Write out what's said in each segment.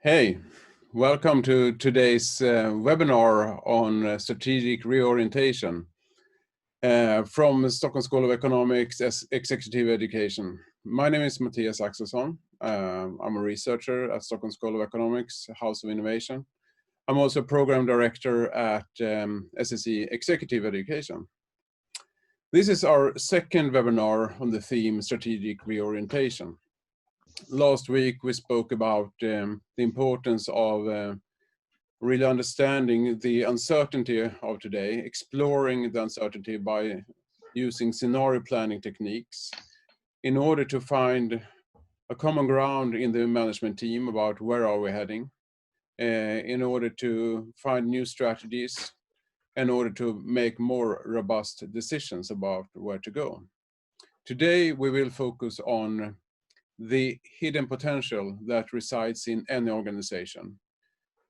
Hey, welcome to today's webinar on strategic reorientation from Stockholm School of Economics as Executive Education. My name is Mattias Axelsson. I'm a researcher at Stockholm School of Economics, House of Innovation. I'm also a program director at SSE Executive Education. This is our second webinar on the theme strategic reorientation. Last week we spoke about the importance of really understanding the uncertainty of today, exploring the uncertainty by using scenario planning techniques in order to find a common ground in the management team about where are we heading, in order to find new strategies, in order to make more robust decisions about where to go. Today we will focus on the hidden potential that resides in any organization.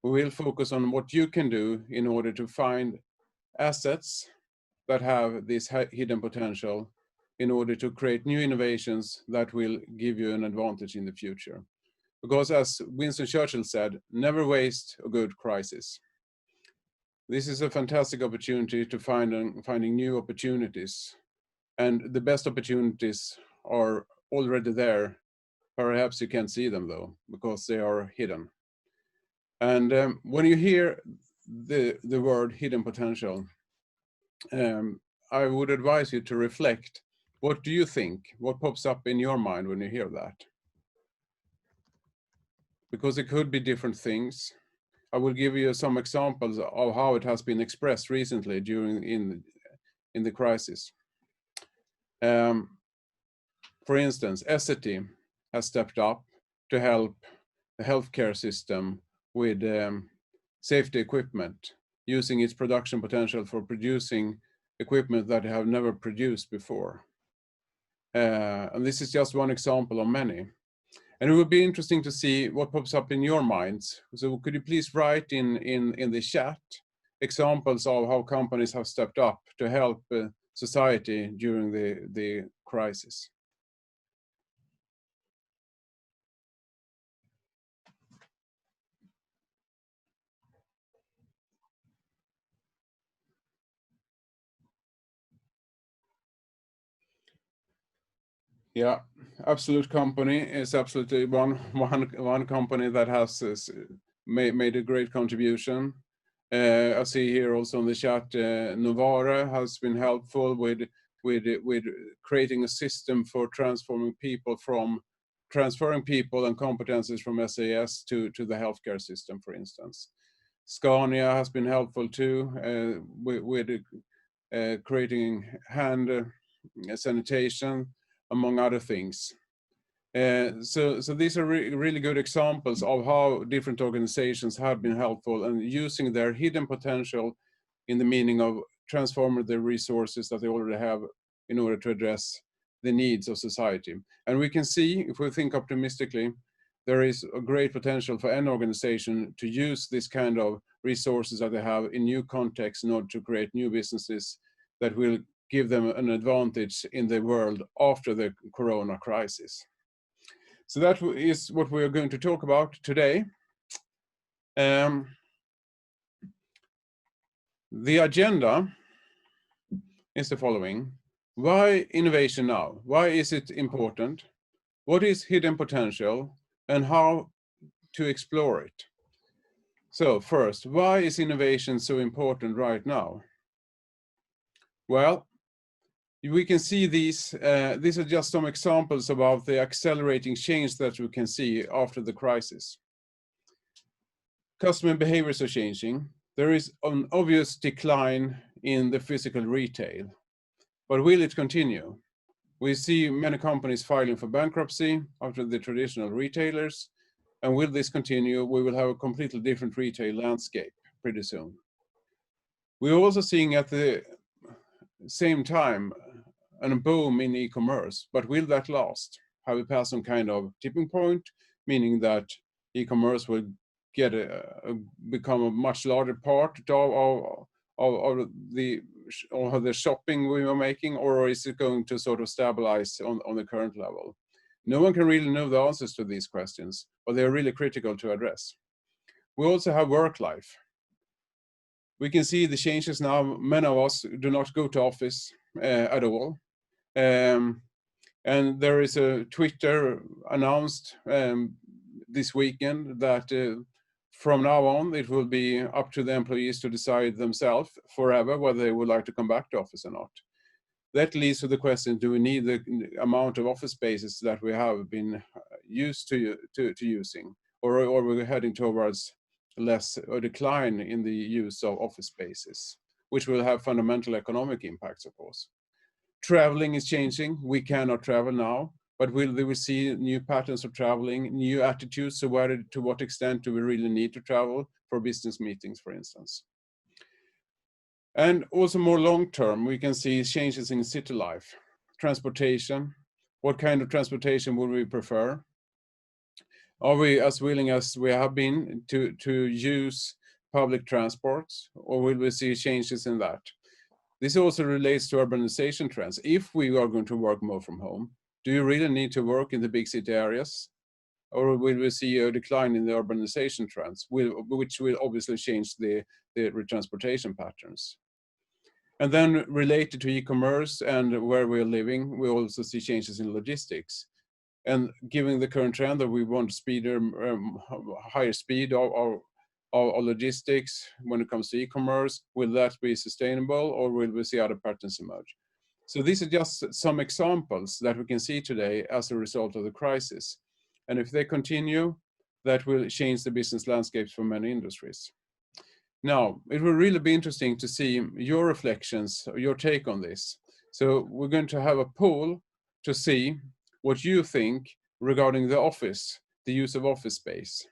We will focus on what you can do in order to find assets that have this hidden potential in order to create new innovations that will give you an advantage in the future. Because as Winston Churchill said, never waste a good crisis. This is a fantastic opportunity to finding new opportunities. And the best opportunities are already there. Perhaps you can't see them though, because they are hidden. And when you hear the word hidden potential, I would advise you to reflect. What do you think? What pops up in your mind when you hear that? Because it could be different things. I will give you some examples of how it has been expressed recently in the crisis. For instance, Essity has stepped up to help the healthcare system with safety equipment, using its production potential for producing equipment that they have never produced before. And this is just one example of many. And it would be interesting to see what pops up in your minds. So could you please write in the chat examples of how companies have stepped up to help society during the crisis? Yeah, Absolute Company is absolutely one company that has made a great contribution. I see here also on the chat, Novare has been helpful with creating a system for transferring people and competencies from SAS to the healthcare system, for instance. Scania has been helpful too with creating hand sanitation, among other things. So these are really good examples of how different organizations have been helpful and using their hidden potential in the meaning of transforming the resources that they already have in order to address the needs of society. And we can see, if we think optimistically, there is a great potential for any organization to use this kind of resources that they have in new contexts in order to create new businesses that will give them an advantage in the world after the corona crisis. So that is what we are going to talk about today. The agenda is the following. Why innovation now? Why is it important? What is hidden potential and how to explore it? So first, why is innovation so important right now? Well, we can see these are just some examples about the accelerating change that we can see after the crisis. Customer behaviors are changing. There is an obvious decline in the physical retail, but will it continue? We see many companies filing for bankruptcy after the traditional retailers, and will this continue? We will have a completely different retail landscape pretty soon. We're also seeing at the same time a boom in e-commerce, but will that last? Have we passed some kind of tipping point, meaning that e-commerce will become a much larger part of the shopping we were making, or is it going to sort of stabilize on the current level? No one can really know the answers to these questions, but they are really critical to address. We also have work life. We can see the changes now. Many of us do not go to office at all. And there is a Twitter announced this weekend that from now on, it will be up to the employees to decide themselves forever whether they would like to come back to office or not. That leads to the question, do we need the amount of office spaces that we have been used to using? Or are we heading towards less a decline in the use of office spaces, which will have fundamental economic impacts, of course. Traveling is changing. We cannot travel now, but we will see new patterns of traveling, new attitudes. So to what extent do we really need to travel for business meetings, for instance? And also more long term, we can see changes in city life, transportation. What kind of transportation would we prefer? Are we as willing as we have been to use public transports, or will we see changes in that? This also relates to urbanization trends. If we are going to work more from home, do you really need to work in the big city areas? Or will we see a decline in the urbanization trends, which will obviously change the transportation patterns? And then related to e-commerce and where we're living, we also see changes in logistics. And given the current trend that we want higher speed of logistics when it comes to e-commerce, will that be sustainable, or will we see other patterns emerge? So these are just some examples that we can see today as a result of the crisis. And if they continue, that will change the business landscapes for many industries. Now, it will really be interesting to see your reflections, your take on this. So we're going to have a poll to see what you think regarding the office, the use of office space.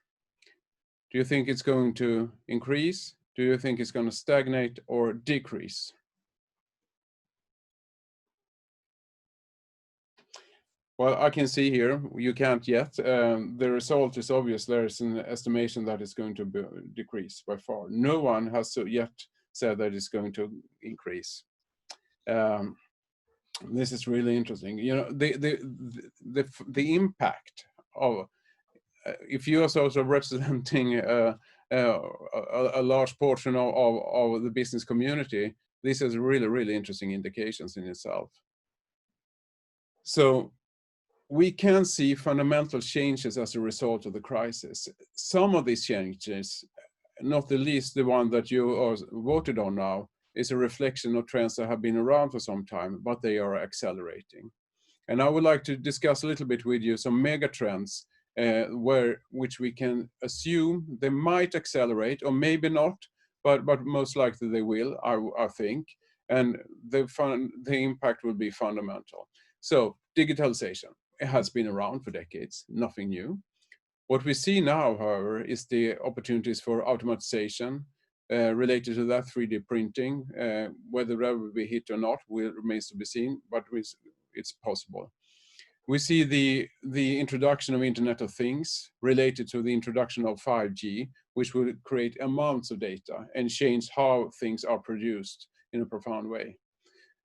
Do you think it's going to increase? Do you think it's going to stagnate or decrease? Well, I can see here, you can't yet. The result is obvious. There is an estimation that it's going to decrease by far. No one has yet said that it's going to increase. This is really interesting. You know, the impact of, if you are sort of representing a large portion of the business community, this is really, really interesting indications in itself. So we can see fundamental changes as a result of the crisis. Some of these changes, not the least the one that you are voted on now, is a reflection of trends that have been around for some time, but they are accelerating. And I would like to discuss a little bit with you some mega trends which we can assume they might accelerate, or maybe not, but most likely they will, I think, and the impact will be fundamental. So digitalisation, it has been around for decades, nothing new. What we see now, however, is the opportunities for automatization related to that, 3D printing. Whether that will be hit or not remains to be seen, but it's possible. We see the introduction of Internet of Things related to the introduction of 5G, which will create amounts of data and change how things are produced in a profound way.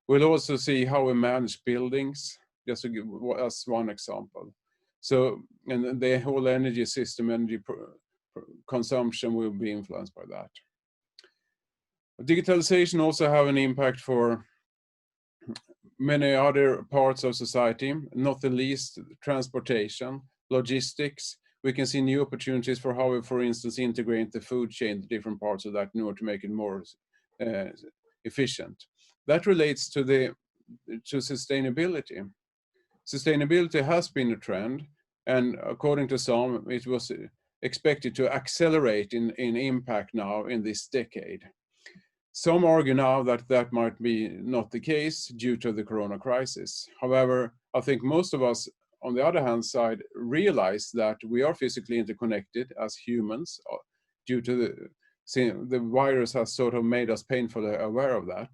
We'll also see how we manage buildings, just to give as one example. So, and the whole energy system, energy consumption will be influenced by that. Digitalization also have an impact for many other parts of society, not the least transportation, logistics. We can see new opportunities for how we, for instance, integrate the food chain, the different parts of that in order to make it more efficient. That relates to sustainability. Sustainability has been a trend, and according to some, it was expected to accelerate in impact now in this decade. Some argue now that that might be not the case due to the corona crisis. However, I think most of us, on the other hand side, realize that we are physically interconnected as humans due to the virus has sort of made us painfully aware of that.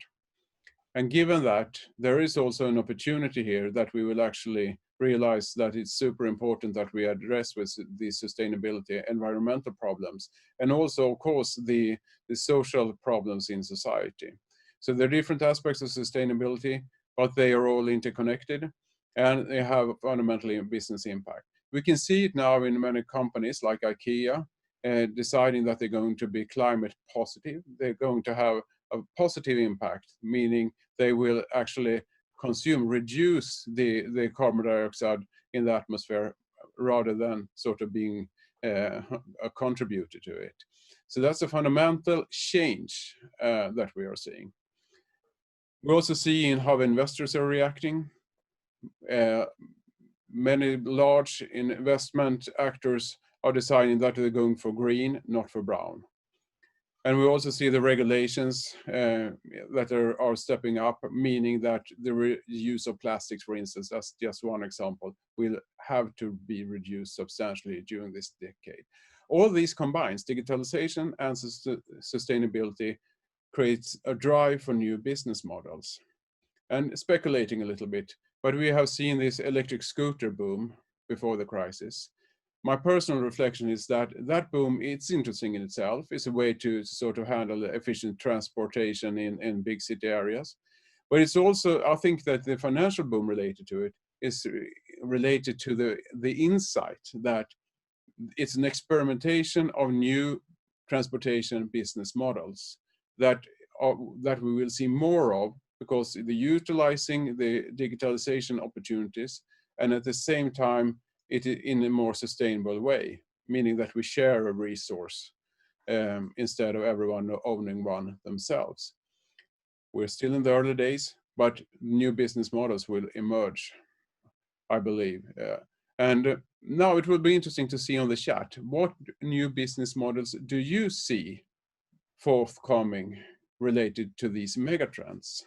And given that, there is also an opportunity here that we will actually realize that it's super important that we address with the sustainability, environmental problems, and also, of course, the social problems in society. So there are different aspects of sustainability, but they are all interconnected, and they have fundamentally a business impact. We can see it now in many companies like IKEA, deciding that they're going to be climate positive. They're going to have a positive impact, meaning they will actually reduce the carbon dioxide in the atmosphere rather than sort of being a contributor to it. So that's a fundamental change that we are seeing. We also see in how investors are reacting. Many large investment actors are deciding that they're going for green, not for brown. And we also see the regulations that are stepping up, meaning that the use of plastics, for instance, that's just one example, will have to be reduced substantially during this decade. All these combines, digitalization and sustainability, creates a drive for new business models. And speculating a little bit, but we have seen this electric scooter boom before the crisis. My personal reflection is that that boom, it's interesting in itself. It's a way to sort of handle efficient transportation in big city areas. But it's also, I think that the financial boom related to it is related to the insight that it's an experimentation of new transportation business models that we will see more of, because they're utilizing the digitalization opportunities and at the same time it in a more sustainable way, meaning that we share a resource instead of everyone owning one themselves. We're still in the early days, but new business models will emerge, I believe. And now it will be interesting to see on the chat, what new business models do you see forthcoming related to these megatrends?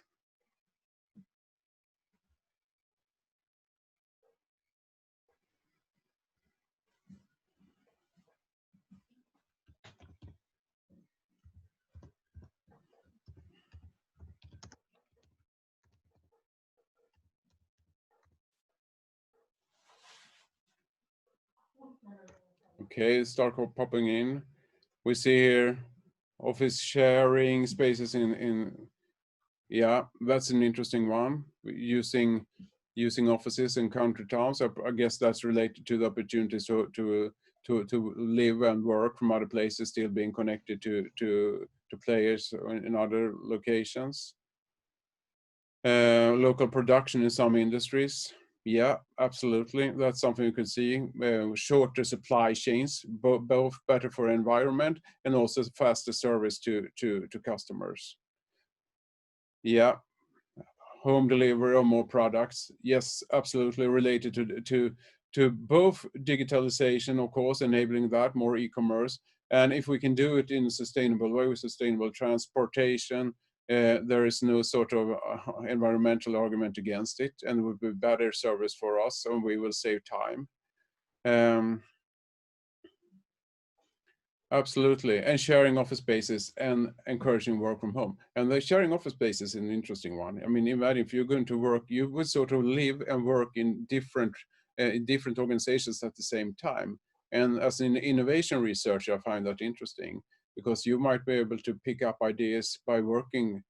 Okay, start popping in. We see here office sharing spaces in yeah, that's an interesting one. Using offices in country towns. I guess that's related to the opportunities to live and work from other places, still being connected to players in other locations. Local production in some industries. Yeah, absolutely. That's something you can see. Shorter supply chains, both better for environment and also faster service to customers. Yeah, home delivery of more products. Yes, absolutely related to both digitalization, of course, enabling that more e-commerce. And if we can do it in a sustainable way with sustainable transportation, there is no sort of environmental argument against it, and it would be better service for us, and we will save time. Absolutely, and sharing office spaces and encouraging work from home. And the sharing office spaces is an interesting one. I mean, imagine if you're going to work, you would sort of live and work in different organizations at the same time. And as an innovation researcher, I find that interesting, because you might be able to pick up ideas by working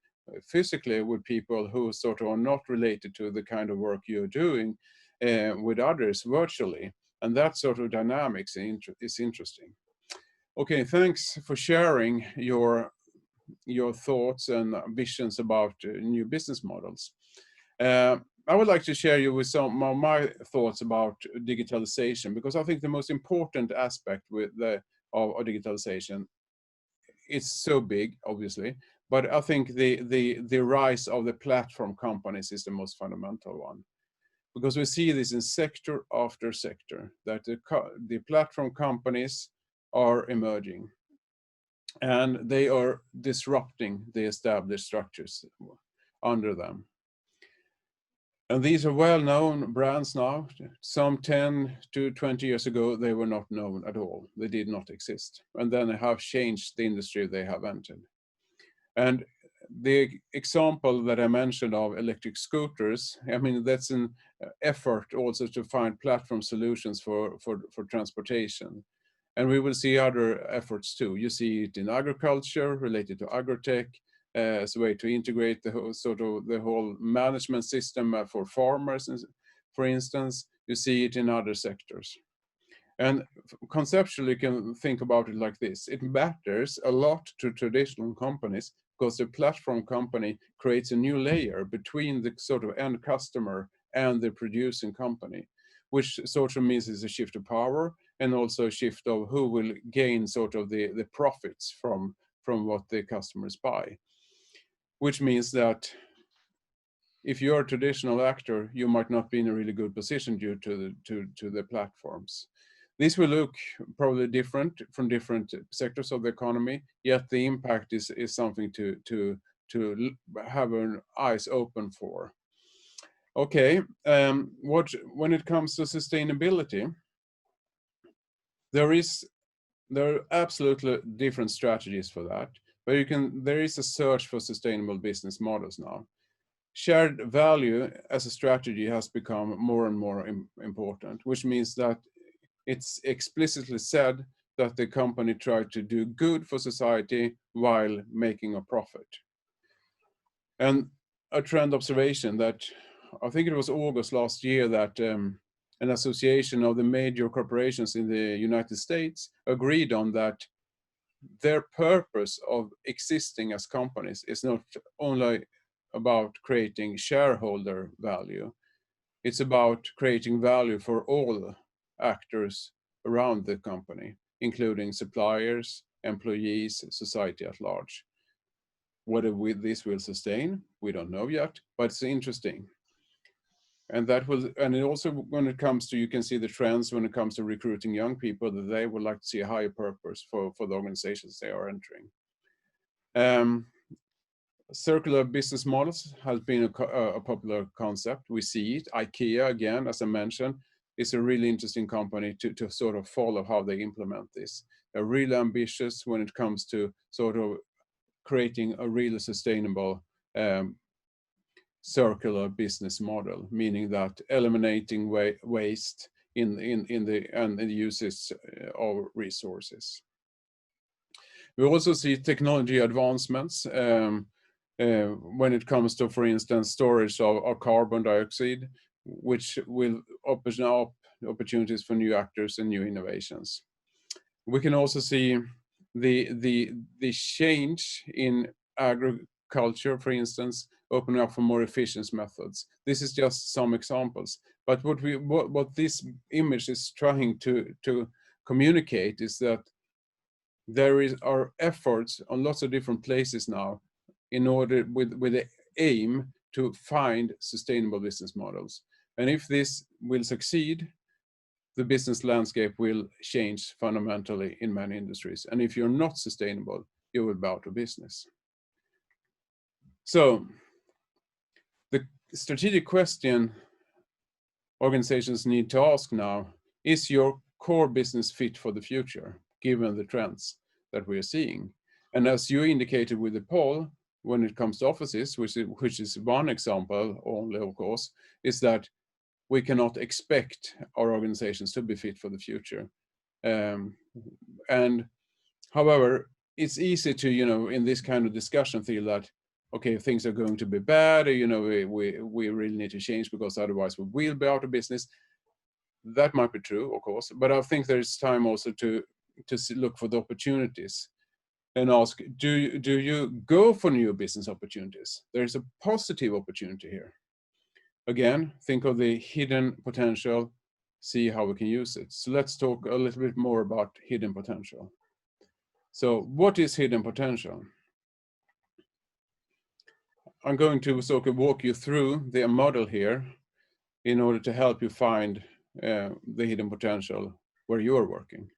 physically with people who sort of are not related to the kind of work you're doing with others virtually. And that sort of dynamics is interesting. Okay, thanks for sharing your thoughts and visions about new business models. I would like to share you with some of my thoughts about digitalization, because I think the most important aspect of digitalization, it's so big, obviously, but I think the rise of the platform companies is the most fundamental one. Because we see this in sector after sector, that the platform companies are emerging, and they are disrupting the established structures under them. And these are well-known brands now. Some 10 to 20 years ago, they were not known at all. They did not exist. And then they have changed the industry they have entered. And the example that I mentioned of electric scooters, I mean, that's an effort also to find platform solutions for transportation. And we will see other efforts too. You see it in agriculture, related to agrotech, as a way to integrate the whole management system for farmers, for instance. You see it in other sectors. And conceptually, you can think about it like this. It matters a lot to traditional companies because the platform company creates a new layer between the sort of end customer and the producing company, which sort of means it's a shift of power and also a shift of who will gain sort of the profits from what the customers buy. Which means that if you're a traditional actor, you might not be in a really good position due to the platforms. This will look probably different from different sectors of the economy, yet the impact is something to have an eyes open for. Okay, when it comes to sustainability, there are absolutely different strategies for that, but there is a search for sustainable business models now. Shared value as a strategy has become more and more important, which means that it's explicitly said that the company tried to do good for society while making a profit. And a trend observation that I think it was August last year that an association of the major corporations in the United States agreed on that their purpose of existing as companies is not only about creating shareholder value, it's about creating value for all actors around the company, including suppliers, employees, society at large. Whether this will sustain, we don't know yet, but it's interesting. And it also, when it comes to, you can see the trends when it comes to recruiting young people, that they would like to see a higher purpose for the organizations they are entering. Circular business models has been a popular concept. We see it. IKEA, again, as I mentioned, is a really interesting company to sort of follow how they implement this. They're really ambitious when it comes to sort of creating a really sustainable circular business model, meaning that eliminating waste in the uses of resources. We also see technology advancements when it comes to, for instance, storage of carbon dioxide, which will open up opportunities for new actors and new innovations. We can also see the change in agriculture, for instance, opening up for more efficient methods. This is just some examples. But what this image is trying to communicate is that there are efforts on lots of different places now in order with the aim to find sustainable business models. And if this will succeed, the business landscape will change fundamentally in many industries. And if you're not sustainable, you will be out of business. So the strategic question organizations need to ask now, is your core business fit for the future, given the trends that we are seeing? And as you indicated with the poll, when it comes to offices, which is one example only, of course, is that we cannot expect our organizations to be fit for the future. And however, it's easy to, in this kind of discussion, feel that, okay, things are going to be bad, we really need to change because otherwise we will be out of business. That might be true, of course, but I think there's time also to look for the opportunities and ask, do you go for new business opportunities? There's a positive opportunity here. Again, think of the hidden potential, see how we can use it. So let's talk a little bit more about hidden potential. So what is hidden potential? I'm going to sort of walk you through the model here in order to help you find the hidden potential where you're working.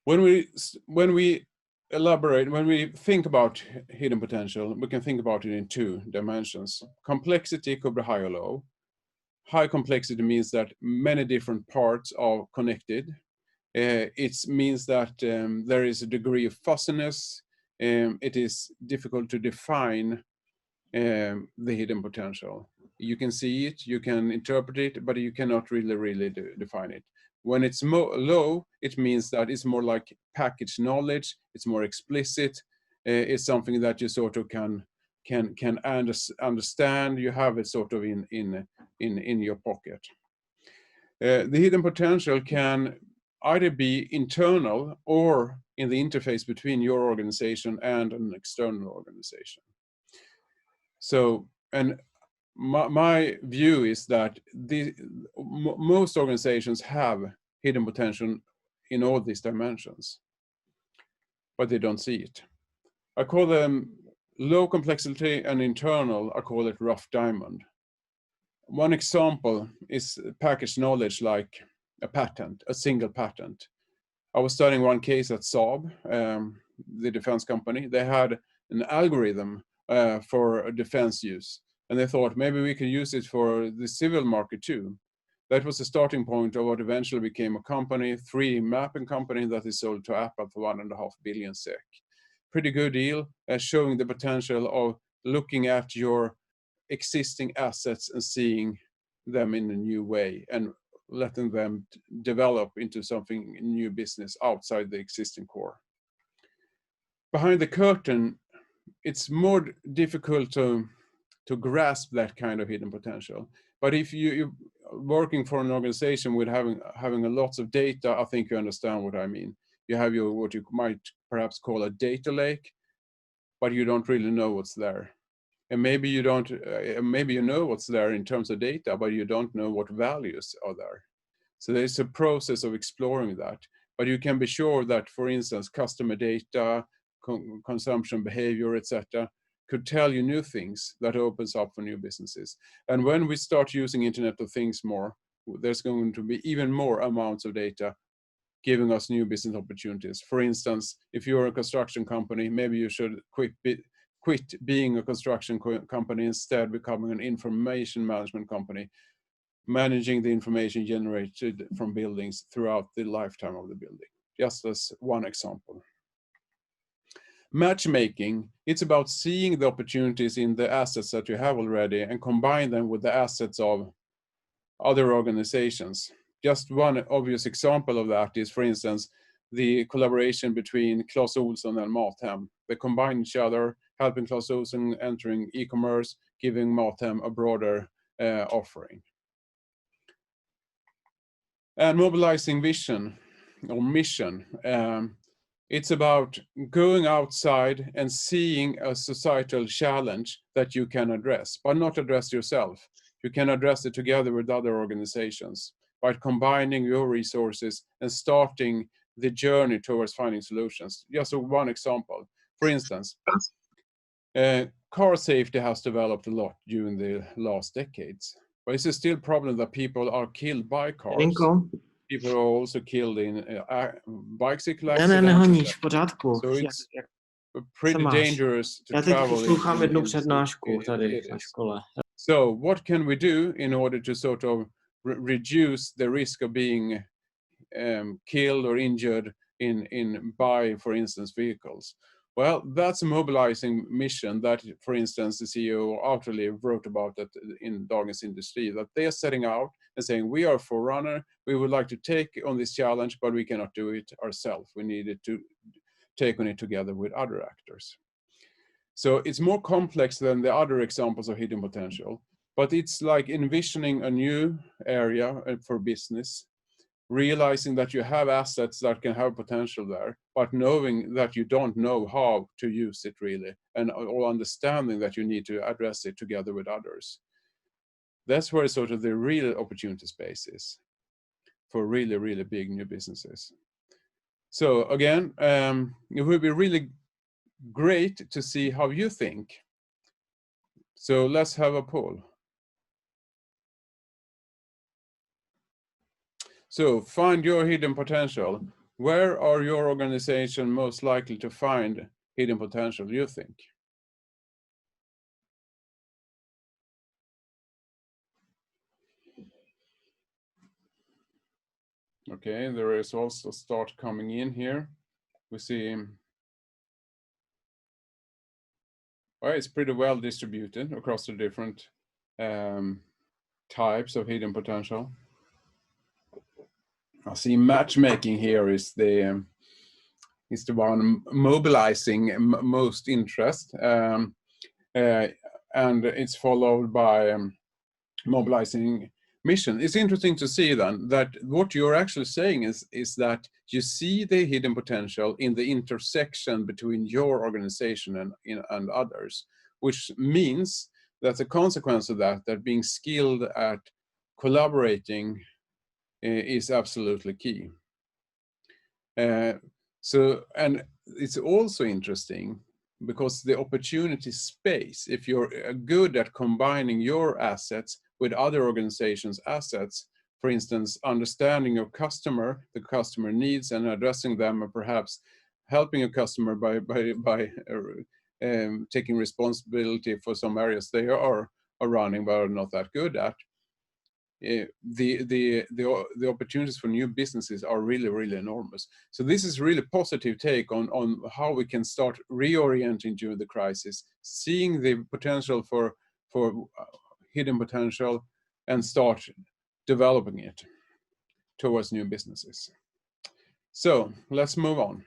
When we think about hidden potential, we can think about it in two dimensions. Complexity could be high or low. High complexity means that many different parts are connected. It means that there is a degree of fuzziness. It is difficult to define the hidden potential. You can see it, you can interpret it, but you cannot really define it. When it's low, it means that it's more like packaged knowledge. It's more explicit. It's something that you sort of can understand. You have it sort of in your pocket. The hidden potential can either be internal or in the interface between your organization and an external organization. So, and my view is that most organizations have hidden potential in all these dimensions, but they don't see it. I call them low complexity and internal. I call it rough diamond. One example is packaged knowledge, like a patent, a single patent. I was studying one case at Saab, the defense company. They had an algorithm for defense use, and they thought maybe we could use it for the civil market too. That was the starting point of what eventually became a company, 3D mapping company that is sold to Apple for 1.5 billion SEK. Pretty good deal, showing the potential of looking at your existing assets and seeing them in a new way and letting them develop into something new business outside the existing core. Behind the curtain, it's more difficult to grasp that kind of hidden potential. But if you're working for an organization with having a lots of data, I think you understand what I mean. You have your, what you might perhaps call a data lake, but you don't really know what's there. And maybe you don't, maybe you know what's there in terms of data, but you don't know what values are there. So there's a process of exploring that. But you can be sure that, for instance, customer data, consumption behavior, etc., could tell you new things that opens up for new businesses. And when we start using Internet of Things more, there's going to be even more amounts of data giving us new business opportunities. For instance, if you're a construction company, maybe you should quit being a construction company, instead becoming an information management company, managing the information generated from buildings throughout the lifetime of the building. Just as one example. Matchmaking, it's about seeing the opportunities in the assets that you have already and combine them with the assets of other organizations. Just one obvious example of that is, for instance, the collaboration between Clas Ohlson and Mathem. They combine each other, helping Clas Ohlson entering e-commerce, giving Mathem a broader offering. And mobilizing vision or mission. It's about going outside and seeing a societal challenge that you can address, but not address yourself. You can address it together with other organizations by combining your resources and starting the journey towards finding solutions. Just one example. For instance, car safety has developed a lot during the last decades, but it's still a problem that people are killed by cars. People are also killed in bicycle accidents. So it's pretty dangerous to travel So what can we do in order to sort of reduce the risk of being killed or injured by, for instance, vehicles? Well, that's a mobilizing mission that, for instance, the CEO of Autoliv wrote about that in Dagens Industri, that they are setting out and saying, we are a forerunner, we would like to take on this challenge, but we cannot do it ourselves. We needed to take on it together with other actors. So it's more complex than the other examples of hidden potential, but it's like envisioning a new area for business, realizing that you have assets that can have potential there, but knowing that you don't know how to use it really, and or understanding that you need to address it together with others. That's where sort of the real opportunity space is for really, really big new businesses. So again, it would be really great to see how you think. So let's have a poll. So find your hidden potential. Where are your organization most likely to find hidden potential, you think? Okay, the results start coming in here. We see, well, it's pretty well distributed across the different types of hidden potential. I see matchmaking here is the one mobilizing most interest, and it's followed by mobilizing mission. It's interesting to see then that what you're actually saying is that you see the hidden potential in the intersection between your organization and others, which means that the consequence of that being skilled at collaborating is absolutely key. And it's also interesting because the opportunity space, if you're good at combining your assets with other organizations' assets, for instance, understanding your customer, the customer needs, and addressing them, or perhaps helping a customer by taking responsibility for some areas they are running but are not that good at. The opportunities for new businesses are really enormous. So this is really positive take on how we can start reorienting during the crisis, seeing the potential for hidden potential, and start developing it towards new businesses. So let's move on.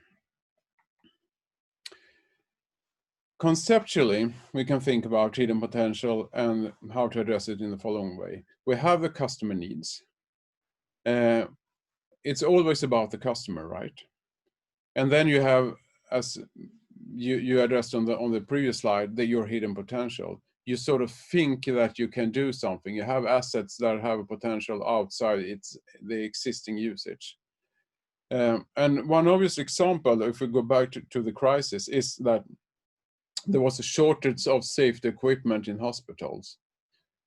Conceptually, we can think about hidden potential and how to address it in the following way. We have the customer needs. It's always about the customer, right? And then you have, as you addressed on the previous slide, your hidden potential. You sort of think that you can do something. You have assets that have a potential outside the existing usage. And one obvious example, if we go back to the crisis, is that there was a shortage of safety equipment in hospitals.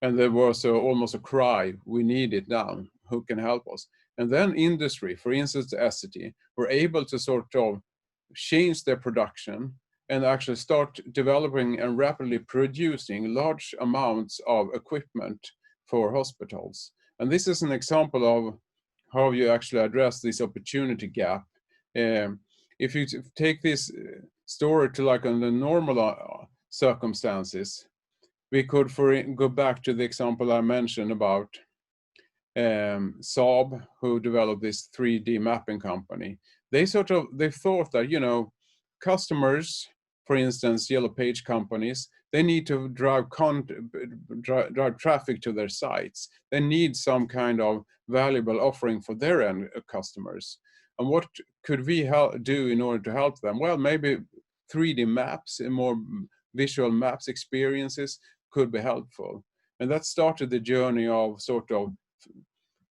And there was almost a cry, we need it now, who can help us? And then industry, for instance, the Essity, were able to sort of change their production and actually start developing and rapidly producing large amounts of equipment for hospitals. And this is an example of how you actually address this opportunity gap. If you take this story to like under normal circumstances, we could go back to the example I mentioned about Saab, who developed this 3D mapping company. They thought that, customers, for instance, Yellow Page companies, they need to drive traffic to their sites. They need some kind of valuable offering for their end customers. And what could we do in order to help them? Well, maybe 3D maps and more visual maps experiences could be helpful. And that started the journey of sort of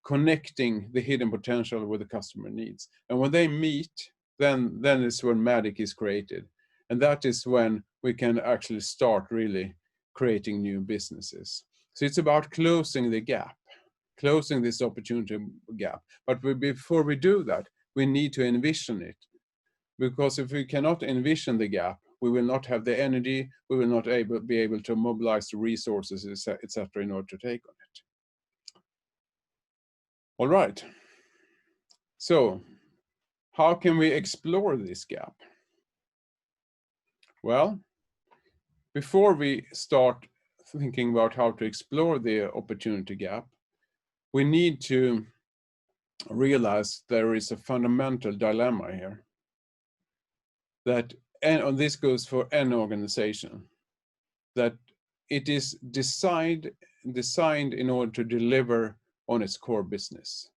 connecting the hidden potential with the customer needs. And when they meet, then is when magic is created. And that is when we can actually start really creating new businesses. So it's about closing the gap, closing this opportunity gap. But before we do that, we need to envision it. Because if we cannot envision the gap, we will not have the energy, we will not be able to mobilize the resources, etc., in order to take on it. All right. So, how can we explore this gap? Well, before we start thinking about how to explore the opportunity gap, we need to realize there is a fundamental dilemma here. And this goes for any organization, that it is designed in order to deliver on its core business.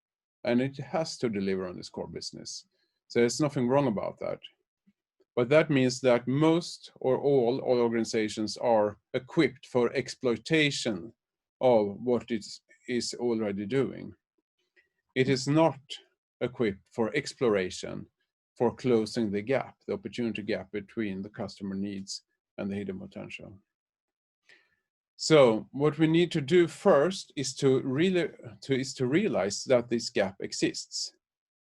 And it has to deliver on its core business. So there's nothing wrong about that. But that means that most or all organizations are equipped for exploitation of what it is already doing. It is not equipped for exploration, for closing the gap, the opportunity gap between the customer needs and the hidden potential. So what we need to do first is to realize that this gap exists.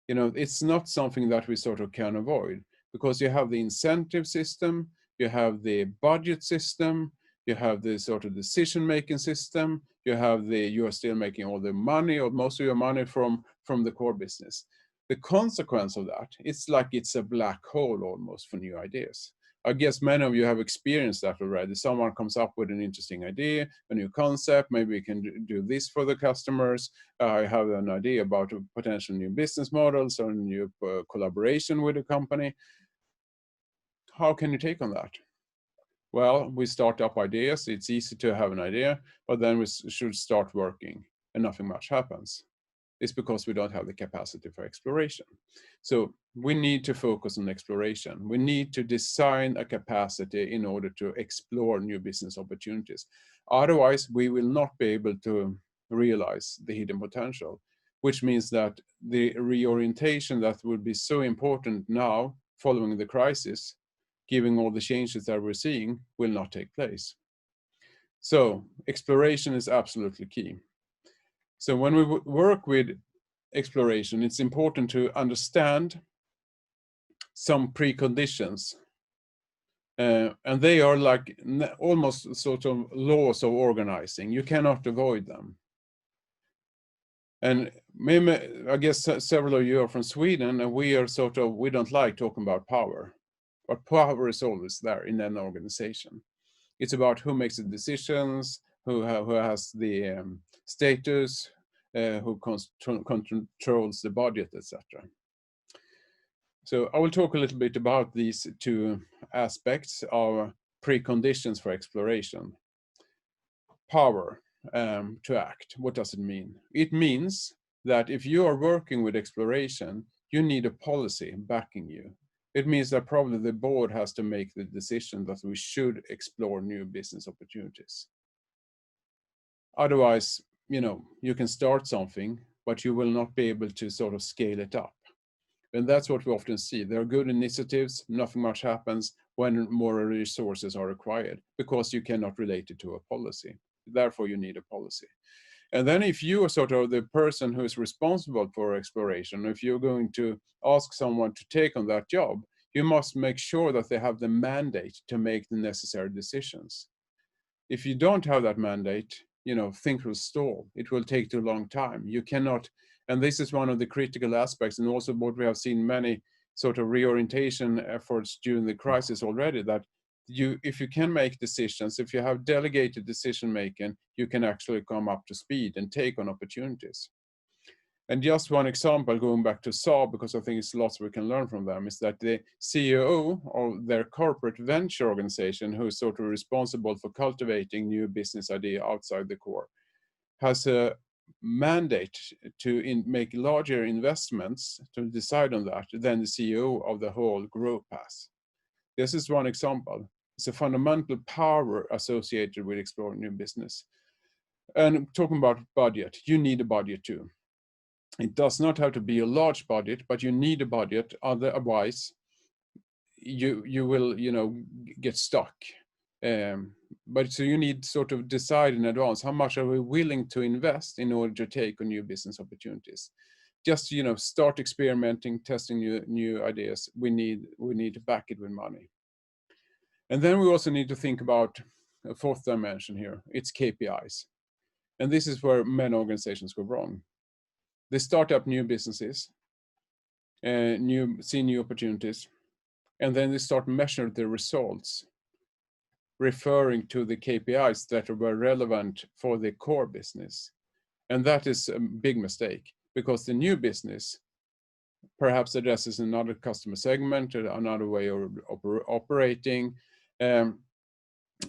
It's not something that we sort of can avoid, because you have the incentive system, you have the budget system, you have the sort of decision-making system, you are still making all the money or most of your money from the core business. The consequence of that, it's like it's a black hole almost for new ideas. I guess many of you have experienced that already. Someone comes up with an interesting idea, a new concept, maybe we can do this for the customers. I have an idea about a potential new business models or new collaboration with a company. How can you take on that? Well, we start up ideas. It's easy to have an idea, but then we should start working. and nothing much happens. It's because we don't have the capacity for exploration. So we need to focus on exploration. We need to design a capacity in order to explore new business opportunities. Otherwise, we will not be able to realize the hidden potential, which means that the reorientation that will be so important now following the crisis, given all the changes that we're seeing, will not take place. So exploration is absolutely key. So when we work with exploration, it's important to understand some preconditions. And they are like almost sort of laws of organizing. You cannot avoid them. And maybe, I guess several of you are from Sweden, and we don't like talking about power. But power is always there in an organization. It's about who makes the decisions, who has the status, who controls the budget, etc. So I will talk a little bit about these two aspects of preconditions for exploration. Power to act. What does it mean? It means that if you are working with exploration, you need a policy backing you. It means that probably the board has to make the decision that we should explore new business opportunities. Otherwise, you can start something, but you will not be able to sort of scale it up. And that's what we often see. There are good initiatives, nothing much happens when more resources are required because you cannot relate it to a policy. Therefore, you need a policy. And then if you are sort of the person who is responsible for exploration, if you're going to ask someone to take on that job, you must make sure that they have the mandate to make the necessary decisions. If you don't have that mandate, things will stall. It will take too long time. You cannot, and this is one of the critical aspects, and also what we have seen many sort of reorientation efforts during the crisis already, that if you can make decisions, if you have delegated decision making, you can actually come up to speed and take on opportunities. And just one example, going back to Saab, because I think it's lots we can learn from them, is that the CEO of their corporate venture organization, who is sort of responsible for cultivating new business idea outside the core, has a mandate to make larger investments to decide on that than the CEO of the whole group has. This is one example. It's a fundamental power associated with exploring new business. And talking about budget, you need a budget too. It does not have to be a large budget, but you need a budget. Otherwise, you will get stuck. But so you need sort of decide in advance, how much are we willing to invest in order to take on new business opportunities? Just start experimenting, testing new ideas. We need to back it with money. And then we also need to think about a fourth dimension here. It's KPIs. And this is where many organizations go wrong. They start up new businesses, see new opportunities, and then they start measuring the results, referring to the KPIs that were relevant for the core business. And that is a big mistake, because the new business perhaps addresses another customer segment, another way of operating,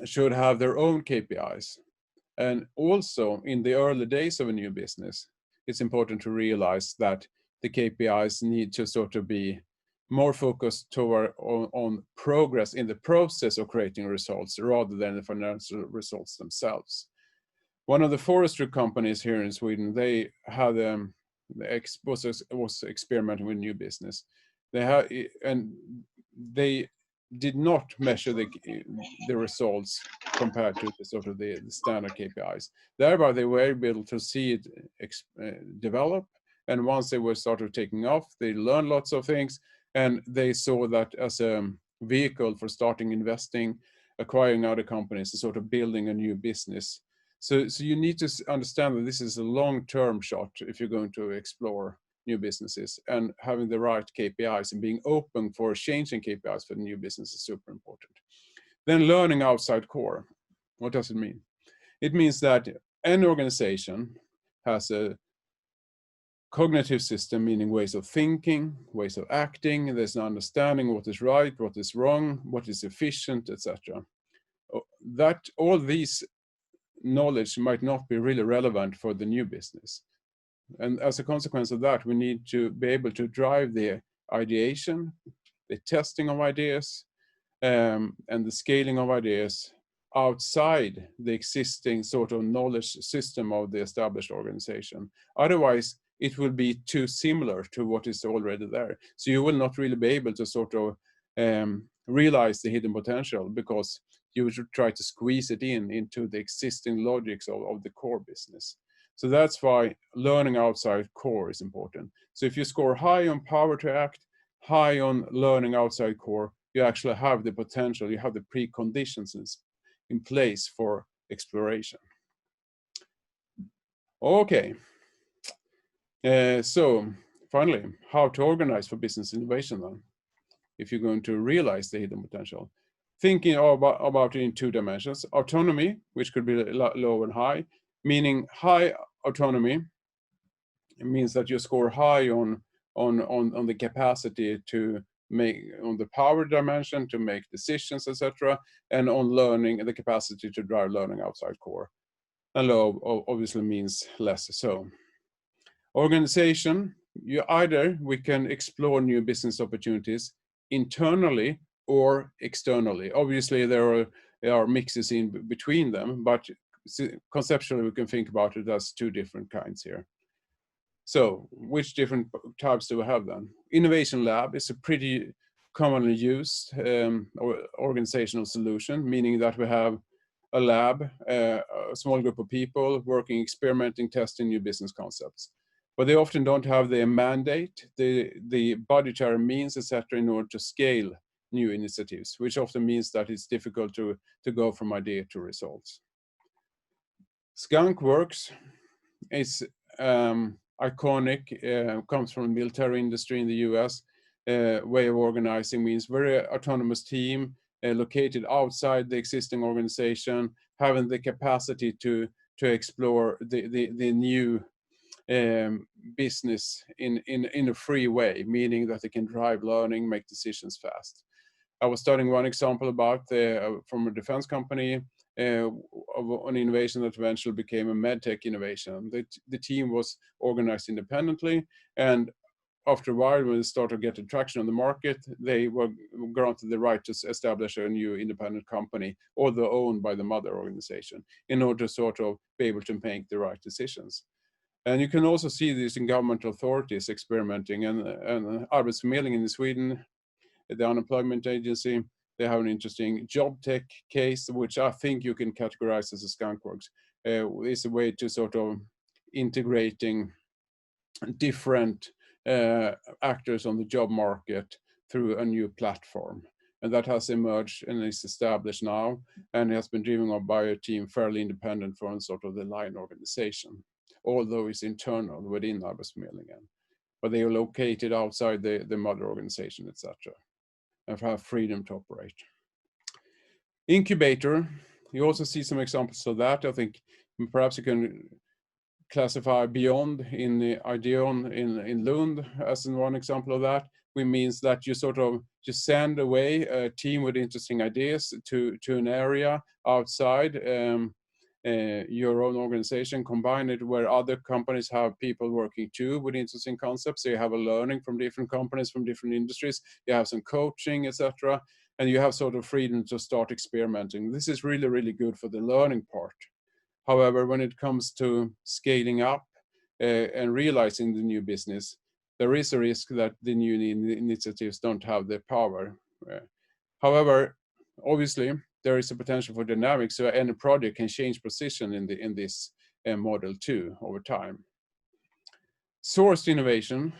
should have their own KPIs. And also in the early days of a new business, it's important to realize that the KPIs need to sort of be more focused on progress in the process of creating results rather than the financial results themselves. One of the forestry companies here in Sweden, they had was experimenting with new business. They did not measure the results compared to the standard KPIs. Thereby, they were able to see it develop. And once they were started taking off, they learned lots of things. And they saw that as a vehicle for starting investing, acquiring other companies, and sort of building a new business. So you need to understand that this is a long-term shot if you're going to explore new businesses, and having the right KPIs and being open for changing KPIs for the new business is super important. Then learning outside core. What does it mean? It means that an organization has a cognitive system, meaning ways of thinking, ways of acting. There's an understanding what is right, what is wrong, what is efficient, etc. That all these knowledge might not be really relevant for the new business. And as a consequence of that, we need to be able to drive the ideation, the testing of ideas, and the scaling of ideas outside the existing sort of knowledge system of the established organization. Otherwise, it will be too similar to what is already there. So you will not really be able to sort of realize the hidden potential, because you should try to squeeze it into the existing logics of the core business. So that's why learning outside core is important. So if you score high on power to act, high on learning outside core, you actually have the potential, you have the preconditions in place for exploration. Okay, so finally, how to organize for business innovation then, if you're going to realize the hidden potential. Thinking about it in two dimensions: autonomy, which could be low and high, meaning high autonomy. It means that you score high on the capacity to make, on the power dimension to make decisions, etc., and on learning, the capacity to drive learning outside core. And low obviously means less so. Organization, we can explore new business opportunities internally or externally. Obviously, there are mixes in between them, but conceptually we can think about it as two different kinds here. So which different types do we have then? Innovation lab is a pretty commonly used organizational solution, meaning that we have a lab, a small group of people working, experimenting, testing new business concepts. But they often don't have the mandate, the budgetary means, etc., in order to scale new initiatives, which often means that it's difficult to go from idea to results. Skunk Works is iconic, comes from the military industry in the US. Way of organizing means very autonomous team, located outside the existing organization, having the capacity to explore the new business in a free way, meaning that they can drive learning, make decisions fast. I was studying one example about from a defense company of an innovation that eventually became a medtech innovation. The team was organized independently, and after a while, when they started getting traction on the market, they were granted the right to establish a new independent company, although owned by the mother organization, in order to sort of be able to make the right decisions. And you can also see this in government authorities experimenting, and Arbetsförmedlingen in Sweden, the unemployment agency, they have an interesting job tech case, which I think you can categorize as a skunk works. It's a way to sort of integrating different actors on the job market through a new platform. And that has emerged and is established now, and has been driven by a team fairly independent from sort of the line organization, although it's internal within Arbetsförmedlingen. But they are located outside the mother organization, etc., and have freedom to operate. Incubator, you also see some examples of that. I think perhaps you can classify Beyond in the Ideon in Lund as one example of that, which means that you sort of just send away a team with interesting ideas to an area outside your own organization, combine it where other companies have people working too with interesting concepts. So you have a learning from different companies, from different industries, you have some coaching, etc., and you have sort of freedom to start experimenting. This is really, really good for the learning part. However, when it comes to scaling up and realizing the new business, there is a risk that the new initiatives don't have the power. However, obviously, there is a potential for dynamics, so any project can change position in this model too over time. Sourced innovation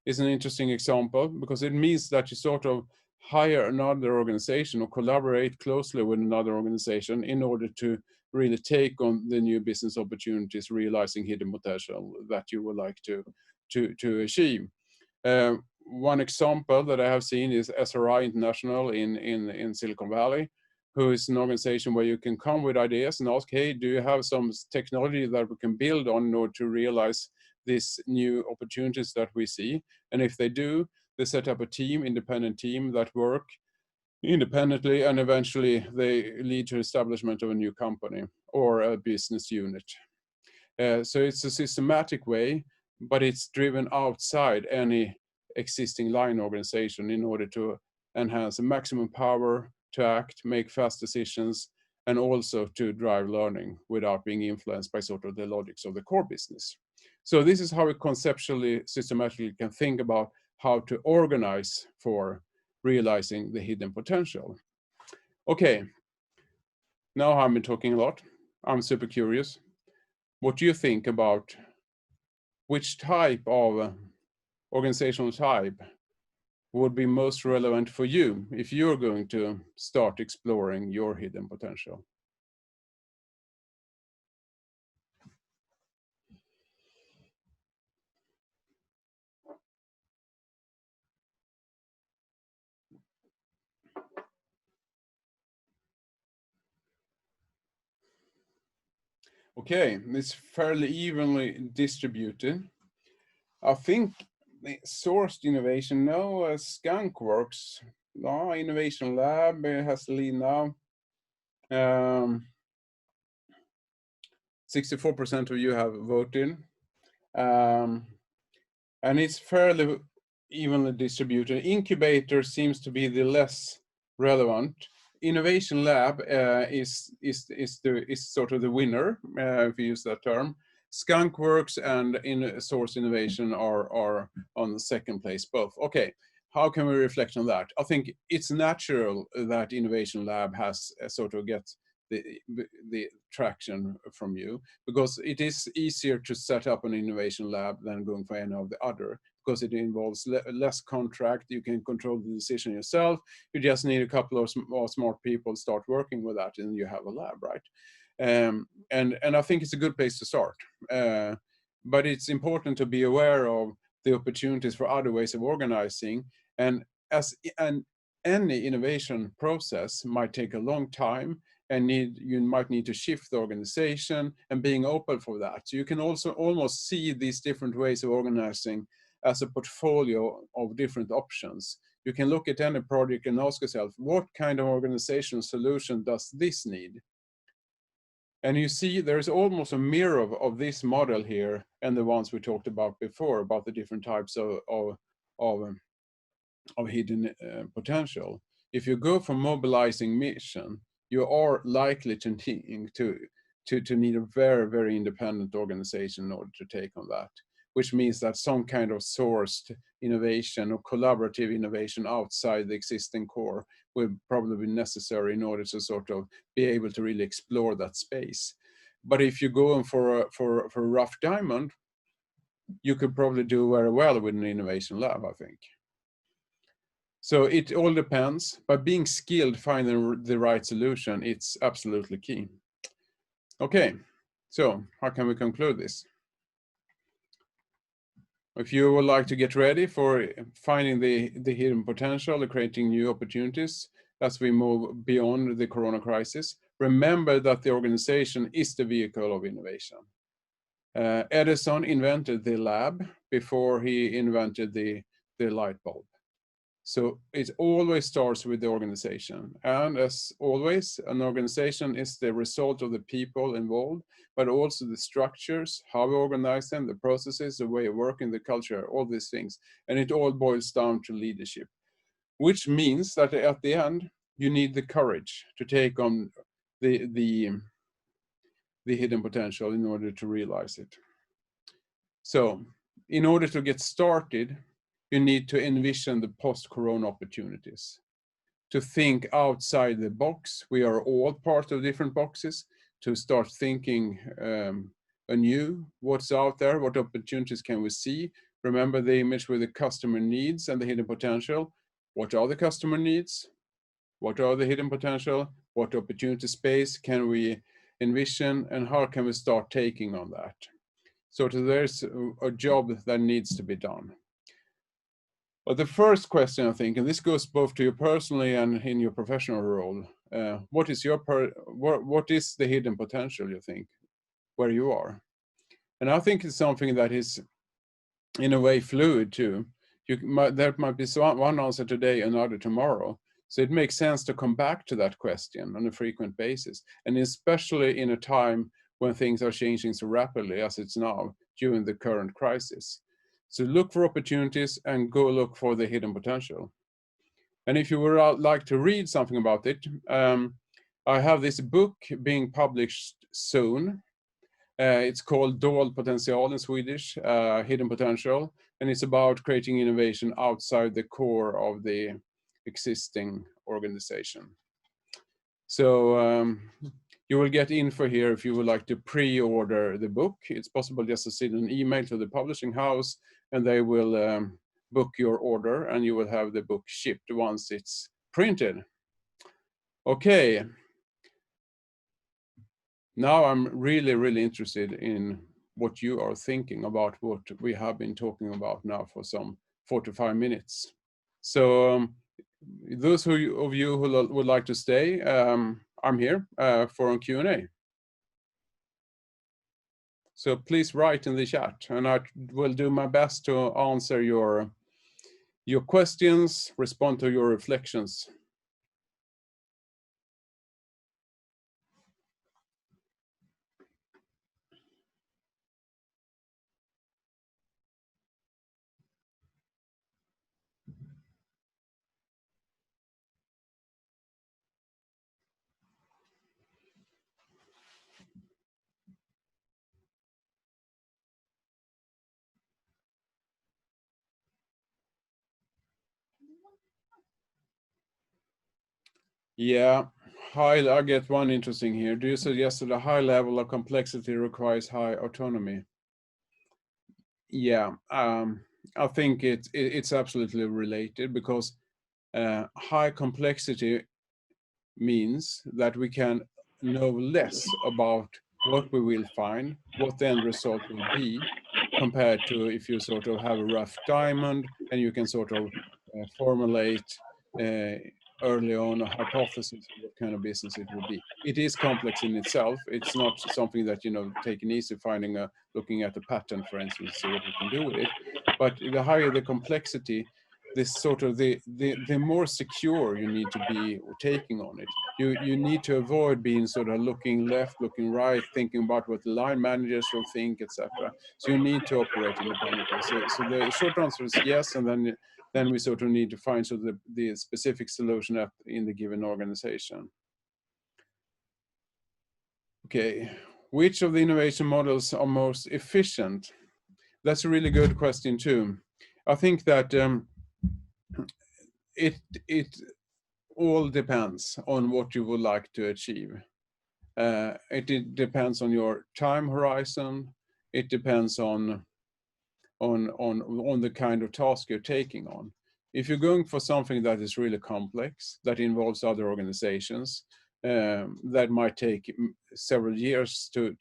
is an interesting example, because it means that you sort of hire another organization or collaborate closely with another organization in order to really take on the new business opportunities, realizing hidden potential that you would like to achieve. One example that I have seen is SRI International in Silicon Valley, who is an organization where you can come with ideas and ask, hey, do you have some technology that we can build on in order to realize these new opportunities that we see? And if they do, they set up a team, independent team that work independently, and eventually they lead to establishment of a new company or a business unit. So it's a systematic way, but it's driven outside any existing line organization in order to enhance the maximum power to act, make fast decisions, and also to drive learning without being influenced by sort of the logics of the core business. So this is how we conceptually, systematically can think about how to organize for realizing the hidden potential. Okay, now I've been talking a lot. I'm super curious. What do you think about which type of organizational type would be most relevant for you if you're going to start exploring your hidden potential? Okay, it's fairly evenly distributed. I think the sourced innovation, no, Skunk Works, no, Innovation Lab has the lead now. 64% of you have voted. Um, and it's fairly evenly distributed. Incubator seems to be the less relevant. Innovation Lab is sort of the winner, if you use that term. Skunkworks and Source Innovation are on the second place both. Okay, how can we reflect on that? I think it's natural that Innovation Lab has sort of get the traction from you, because it is easier to set up an innovation lab than going for any of the other, because it involves less contract. You can control the decision yourself. You just need a couple of smart people start working with that, and you have a lab, right? And I think it's a good place to start. But it's important to be aware of the opportunities for other ways of organizing. And any innovation process might take a long time, and you might need to shift the organization, and being open for that. So you can also almost see these different ways of organizing as a portfolio of different options. You can look at any project and ask yourself, what kind of organizational solution does this need? And you see there's almost a mirror of this model here and the ones we talked about before, about the different types of hidden potential. If you go for mobilizing mission, you are likely to need a very, very independent organization in order to take on that, which means that some kind of sourced innovation or collaborative innovation outside the existing core will probably be necessary in order to sort of be able to really explore that space. But if you go in for a rough diamond, you could probably do very well with an innovation lab, I think. So it all depends, but being skilled, finding the right solution, it's absolutely key. Okay, so how can we conclude this? If you would like to get ready for finding the hidden potential and creating new opportunities as we move beyond the corona crisis, remember that the organization is the vehicle of innovation. Edison invented the lab before he invented the light bulb. So it always starts with the organization. And as always, an organization is the result of the people involved, but also the structures, how we organize them, the processes, the way of working, the culture, all these things. And it all boils down to leadership, which means that at the end, you need the courage to take on the hidden potential in order to realize it. So in order to get started, you need to envision the post-corona opportunities, to think outside the box. We are all part of different boxes, to start thinking anew, what's out there, what opportunities can we see? Remember the image with the customer needs and the hidden potential. What are the customer needs? What are the hidden potential? What opportunity space can we envision, and how can we start taking on that? So there's a job that needs to be done. But the first question, I think, and this goes both to you personally and in your professional role, what is the hidden potential, you think, where you are? And I think it's something that is, in a way, fluid too. There might be one answer today, another tomorrow. So it makes sense to come back to that question on a frequent basis, and especially in a time when things are changing so rapidly as it's now during the current crisis. So look for opportunities and go look for the hidden potential. And if you would like to read something about it, I have this book being published soon. It's called Dold potential in Swedish, hidden potential, and it's about creating innovation outside the core of the existing organization. So you will get info here if you would like to pre-order the book. It's possible just to send an email to the publishing house and they will book your order and you will have the book shipped once it's printed. Okay. Now I'm really, really interested in what you are thinking about what we have been talking about now for some 45 minutes. So those of you who would like to stay, I'm here for a Q&A. So please write in the chat and I will do my best to answer your questions, respond to your reflections. Yeah, I get one interesting here. Do you suggest that a high level of complexity requires high autonomy? Yeah, I think it's absolutely related because high complexity means that we can know less about what we will find, what the end result will be, compared to if you sort of have a rough diamond and you can sort of formulate early on a hypothesis of what kind of business it will be. It is complex in itself. It's not something that, take an easy finding looking at a pattern, for instance, see what we can do with it. But the higher the complexity, this sort of the more secure you need to be taking on it. You need to avoid being sort of looking left, looking right, thinking about what the line managers will think, etc. So you need to operate independently. So the short answer is yes, and then we sort of need to find sort of the specific solution in the given organization. Okay, which of the innovation models are most efficient? That's a really good question too. I think that it all depends on what you would like to achieve. It depends on your time horizon. It depends on the kind of task you're taking on. If you're going for something that is really complex, that involves other organizations, that might take several years to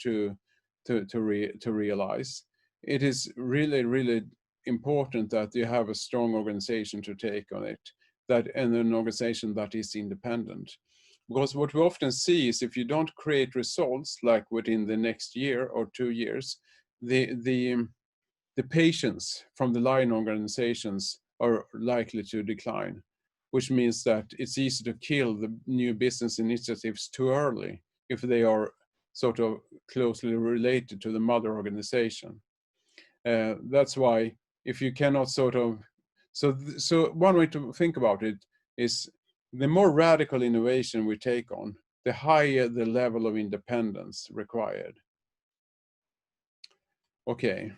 realize, it is really, really important that you have a strong organization to take on it, and an organization that is independent. Because what we often see is if you don't create results like within the next year or 2 years, the patience from the line organizations are likely to decline, which means that it's easy to kill the new business initiatives too early if they are sort of closely related to the mother organization. That's why if you cannot sort of, so one way to think about it is the more radical innovation we take on, the higher the level of independence required. Okay.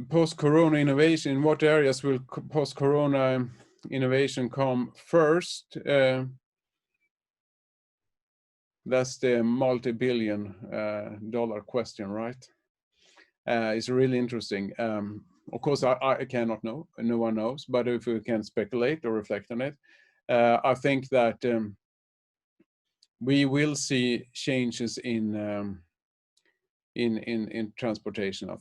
Post-corona innovation, in what areas will post-corona innovation come first? That's the multi-billion dollar question, right? It's really interesting. Of course, I cannot know, no one knows, but if we can speculate or reflect on it, I think that we will see changes in transportation. I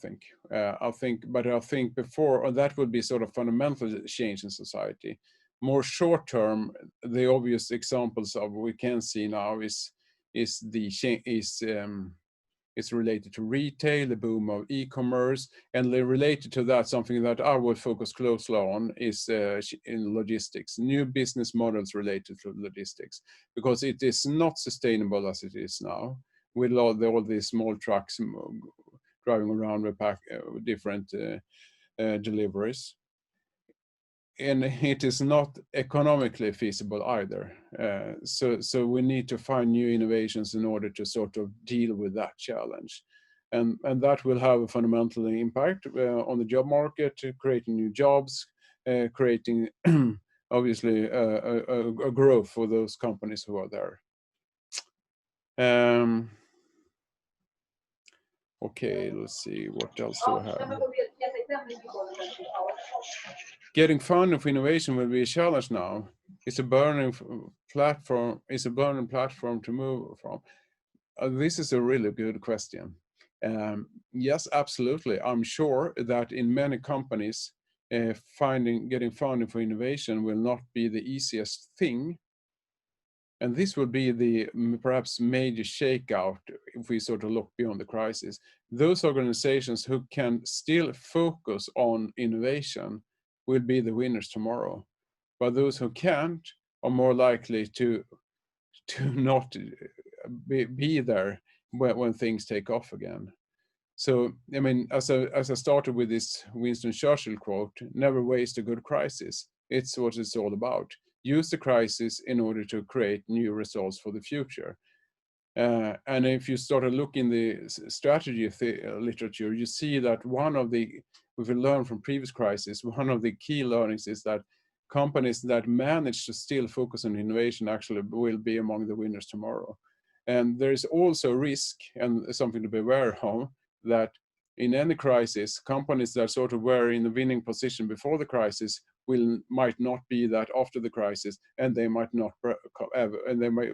think before that would be sort of fundamental change in society. More short term, the obvious examples of we can see now is It's related to retail, the boom of e-commerce, and related to that, something that I will focus closely on is in logistics, new business models related to logistics, because it is not sustainable as it is now, with all these small trucks driving around with different deliveries. And it is not economically feasible either. So we need to find new innovations in order to sort of deal with that challenge. And that will have a fundamental impact on the job market, creating new jobs, creating obviously a growth for those companies who are there. Okay, let's see, what else do we have? Getting funding for innovation will be a challenge now. It's a burning platform. It's a burning platform to move from. This is a really good question. Yes, absolutely. I'm sure that in many companies, getting funding for innovation will not be the easiest thing. And this will be the perhaps major shakeout if we sort of look beyond the crisis. Those organizations who can still focus on innovation will be the winners tomorrow. But those who can't are more likely to not be there when things take off again. So, I mean, as I started with this Winston Churchill quote, never waste a good crisis. It's what it's all about. Use the crisis in order to create new results for the future. And if you start to look in the strategy literature, you see that if we learn from previous crises, one of the key learnings is that companies that manage to still focus on innovation actually will be among the winners tomorrow. And there is also risk, and something to be aware of, that in any crisis, companies that sort of were in the winning position before the crisis might not be that after the crisis, and they might not ever, and they might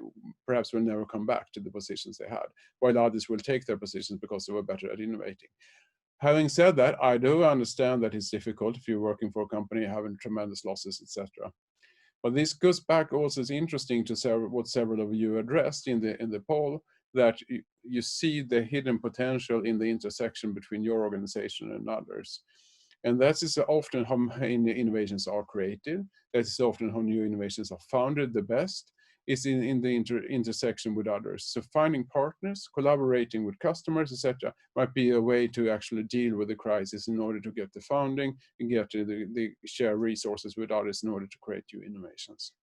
perhaps will never come back to the positions they had, while others will take their positions because they were better at innovating. Having said that, I do understand that it's difficult if you're working for a company having tremendous losses, etc. But this goes back also, it's interesting to what several of you addressed in the poll, that you see the hidden potential in the intersection between your organization and others. And that is often how innovations are created. That is often how new innovations are founded the best, is in the intersection with others. So finding partners, collaborating with customers, etc., might be a way to actually deal with the crisis in order to get the funding and get the share resources with others in order to create new innovations.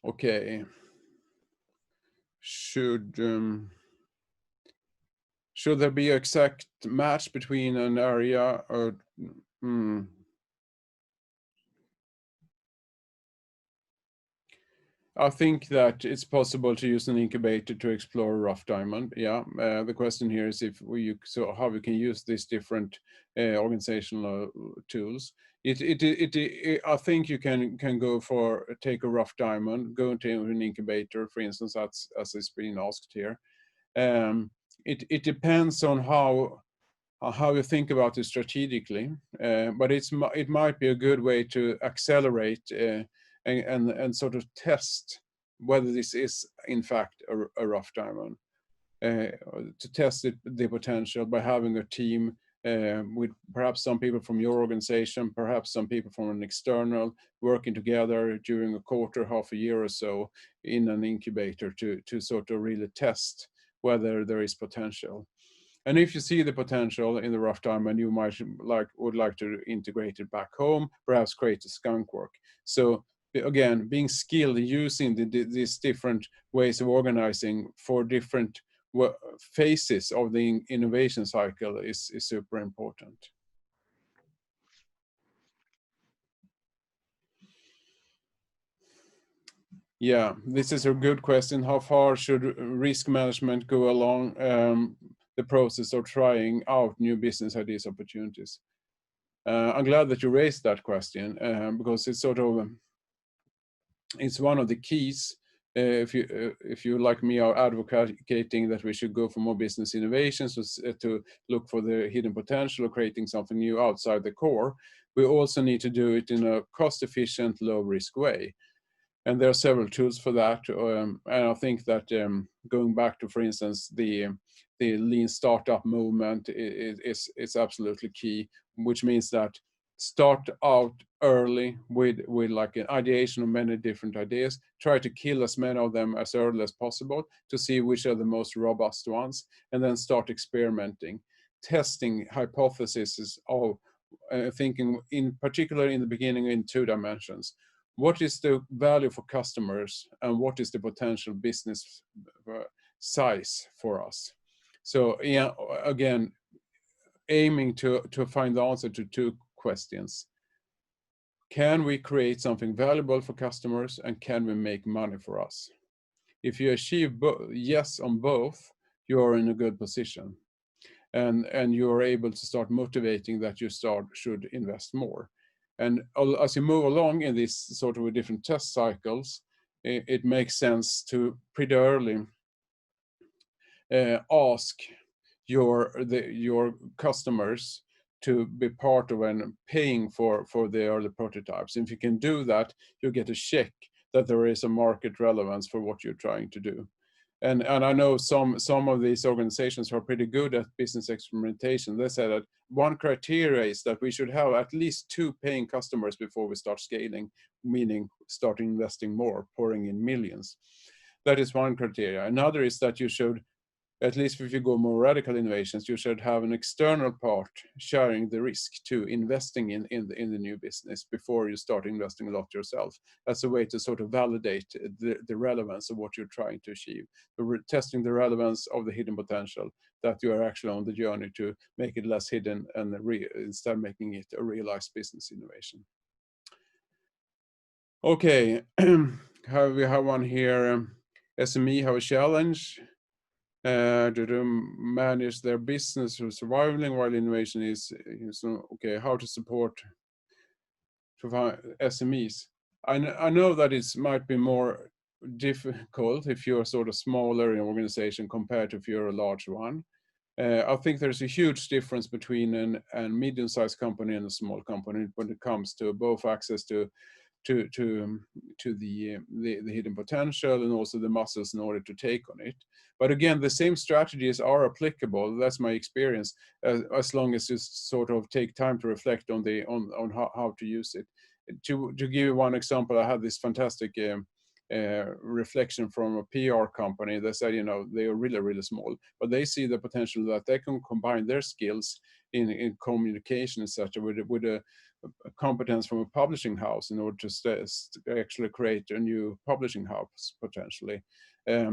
Okay. Should there be an exact match between an area or? I think that it's possible to use an incubator to explore a rough diamond. Yeah, the question here is how we can use these different organizational tools. I think you can take a rough diamond, go into an incubator, for instance, as is being asked here. It depends on how you think about it strategically, but it might be a good way to accelerate and sort of test whether this is in fact a rough diamond, to test the potential by having a team with perhaps some people from your organization, perhaps some people from an external, working together during a quarter, half a year or so in an incubator to sort of really test whether there is potential. And if you see the potential in the rough diamond, you would like to integrate it back home, perhaps create a skunk work. So again, being skilled using these different ways of organizing for different phases of the innovation cycle is super important. Yeah, this is a good question. How far should risk management go along the process of trying out new business ideas, opportunities? I'm glad that you raised that question because it's sort of it's one of the keys. If you like me are advocating that we should go for more business innovations to look for the hidden potential of creating something new outside the core, we also need to do it in a cost-efficient, low-risk way. And there are several tools for that. And I think that going back to, for instance, the lean startup movement is absolutely key, which means that start out early with like an ideation of many different ideas. Try to kill as many of them as early as possible to see which are the most robust ones, and then start experimenting, testing hypotheses of thinking, in particular in the beginning, in 2 dimensions. What is the value for customers, and what is the potential business size for us? So yeah, again, aiming to find the answer to 2 questions. Can we create something valuable for customers, and can we make money for us? If you achieve yes on both, you are in a good position. And you're able to start motivating that you should invest more. And as you move along in this sort of different test cycles, it makes sense to pretty early ask your customers to be part of and paying for the early prototypes. If you can do that, you get a check that there is a market relevance for what you're trying to do. And I know some of these organizations are pretty good at business experimentation. They say that one criteria is that we should have at least 2 paying customers before we start scaling, meaning start investing more, pouring in millions. That is one criteria. Another is that you should, at least if you go more radical innovations, you should have an external part sharing the risk to investing in the new business before you start investing a lot yourself. That's a way to sort of validate the relevance of what you're trying to achieve. We're testing the relevance of the hidden potential, that you are actually on the journey to make it less hidden and instead making it a realized business innovation. Okay, we have one here. SME have a challenge to manage their business or surviving, while innovation is okay, how to support SMEs. I know that it might be more difficult if you're sort of smaller in organization compared to if you're a large one. I think there's a huge difference between a medium-sized company and a small company when it comes to both access to the hidden potential and also the muscles in order to take on it. But again, the same strategies are applicable. That's my experience, as long as you sort of take time to reflect on how to use it. To give you one example, I had this fantastic reflection from a PR company. They said, they are really, really small, but they see the potential that they can combine their skills in communication, etc., with a competence from a publishing house in order to actually create a new publishing house potentially. I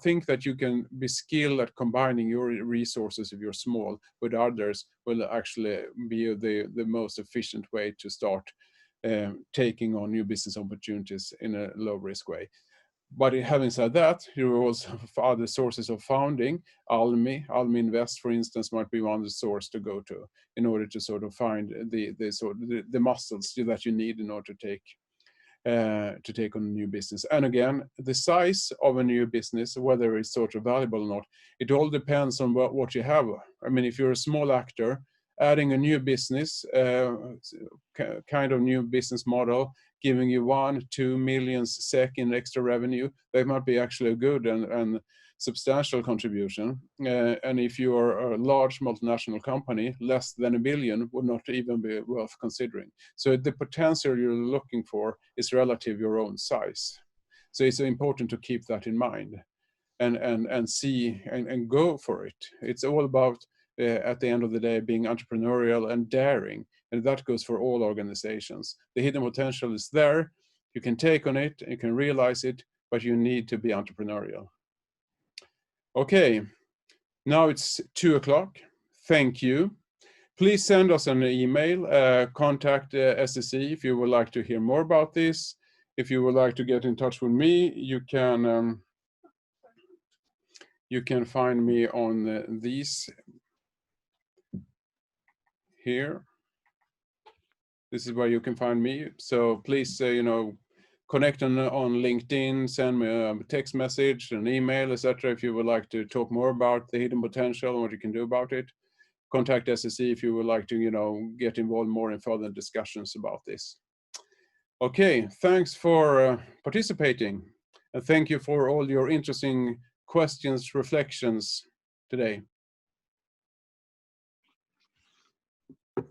think that you can be skilled at combining your resources if you're small with others will actually be the most efficient way to start taking on new business opportunities in a low risk way. But having said that, you also have other sources of funding. Almi Invest, for instance, might be one source to go to in order to sort of find the muscles that you need in order to take on a new business. And again, the size of a new business, whether it's sort of valuable or not, it all depends on what you have. I mean, if you're a small actor, adding a new business, kind of new business model, giving you 1-2 million SEK in extra revenue, that might be actually a good and substantial contribution. And if you are a large multinational company, less than 1 billion would not even be worth considering. So the potential you're looking for is relative your own size. So it's important to keep that in mind and see and go for it. It's all about at the end of the day being entrepreneurial and daring, and that goes for all organizations. The hidden potential is there. You can take on it, you can realize it, but you need to be entrepreneurial. Okay, now it's 2:00. Thank you. Please send us an email, contact SSE if you would like to hear more about this. If you would like to get in touch with me, you can find me on these here. This is where you can find me. So please, connect on LinkedIn, send me a text message, an email, etc. if you would like to talk more about the hidden potential and what you can do about it. Contact SSE if you would like to, get involved more in further discussions about this. Okay, thanks for participating, and thank you for all your interesting questions, reflections today.